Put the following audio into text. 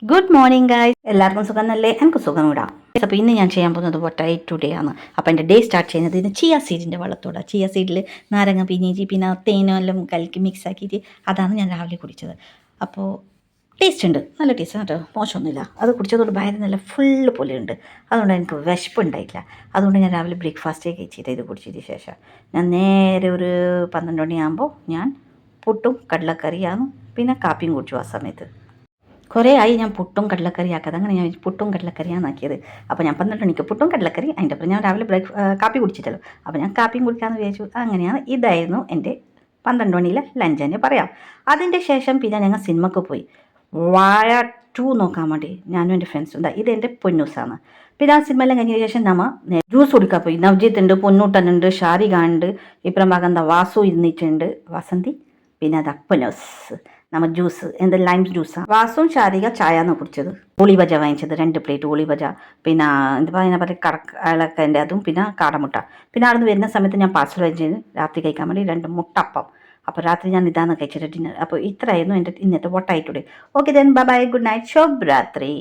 Good morning guys, എല്ലാവർക്കും സുഖം നല്ലേ? എനിക്ക് സുഖം ഇടാം. അപ്പോൾ ഇന്ന് ഞാൻ ചെയ്യാൻ പോകുന്നത് പൊട്ടാറ്റോ ഡേ ആണ്. അപ്പോൾ എൻ്റെ ഡേ സ്റ്റാർട്ട് ചെയ്യുന്നത് ഇന്ന് ചിയ സീഡിൻ്റെ വെള്ളത്തോടെ. ചിയ സീഡിൽ നാരങ്ങ പിഞ്ഞിച്ച് പിന്നെ തേനെല്ലാം കലക്കി മിക്സ് ആക്കിയിട്ട് അതാണ് ഞാൻ രാവിലെ കുടിച്ചത്. അപ്പോൾ ടേസ്റ്റ് ഉണ്ട്, നല്ല ടേസ്റ്റ് കേട്ടോ, മോശമൊന്നുമില്ല. അത് കുടിച്ചതുകൊണ്ട് വയറ് നല്ല ഫുള്ള് പോലെയുണ്ട്. അതുകൊണ്ട് എനിക്ക് വിശപ്പുണ്ടായില്ല. അതുകൊണ്ട് ഞാൻ രാവിലെ ബ്രേക്ക്ഫാസ്റ്റേ കഴിച്ചിട്ട് ഇത് കുടിച്ചതിന് ശേഷം ഞാൻ നേരെ ഒരു 12 മണിയാകുമ്പോൾ ഞാൻ പുട്ടും കടലക്കറിയാണ് പിന്നെ കാപ്പിയും കുടിച്ചു. ആ സമയത്ത് കുറേ ആയി ഞാൻ പുട്ടും കടലക്കറി ആക്കാതെ, അങ്ങനെ ഞാൻ പുട്ടും കടലക്കറിയാണ് ആക്കിയത്. അപ്പോൾ ഞാൻ 12 മണിക്ക് പുട്ടും കടലക്കറി, അതിൻ്റെ അപ്പുറം ഞാൻ രാവിലെ കാപ്പി കുടിച്ചിട്ടല്ലോ, അപ്പോൾ ഞാൻ കാപ്പിയും കുടിക്കാമെന്ന് വിചാരിച്ചു. അങ്ങനെയാണ്, ഇതായിരുന്നു എൻ്റെ 12 മണിയിലെ ലഞ്ച് തന്നെ പറയാം. അതിൻ്റെ ശേഷം പിന്നെ ഞങ്ങൾ സിനിമക്ക് പോയി വാഴ 2 നോക്കാൻ വേണ്ടി ഞാനും എൻ്റെ ഫ്രണ്ട്സും. ഇതെൻ്റെ പൊന്നൂസാണ്. പിന്നെ ആ സിനിമയെല്ലാം കഴിഞ്ഞ ശേഷം നമ്മൾ ജ്യൂസ് കുടിക്കാൻ പോയി. നവ്ജിത്ത് ഉണ്ട്, പൊന്നൂട്ടനുണ്ട്, ഷാരിക ഉണ്ട്, ഇപ്പുറം ഭാഗം വാസു ഇരുന്നിട്ടുണ്ട്, വസന്തി, പിന്നെ അത് പൊന്നൂസ്. നമ്മൾ ജ്യൂസ് എന്ത് ലൈം ജ്യൂസാണ്. വാസും ഷാരിക ചായയാണ് കുടിച്ചത്. ഉളി ബജ വാങ്ങിച്ചത് 2 പ്ലേറ്റ് ഉളി ബജ, പിന്നെ എന്താ പറയുക കടലക്കൻ്റെ അതും പിന്നെ കാടമുട്ട. പിന്നെ അവിടെ നിന്ന് വരുന്ന സമയത്ത് ഞാൻ പാർസൽ വാങ്ങിച്ചത് രാത്രി കഴിക്കാൻ വേണ്ടി 2 മുട്ടപ്പം. അപ്പോൾ രാത്രി ഞാൻ ഇതാണ് കഴിച്ചത് ഡിന്നർ. അപ്പോൾ ഇത്രയായിരുന്നു എൻ്റെ ഇന്നത്തെ potato day. Okay then bye bye, good night, ശുഭരാത്രി.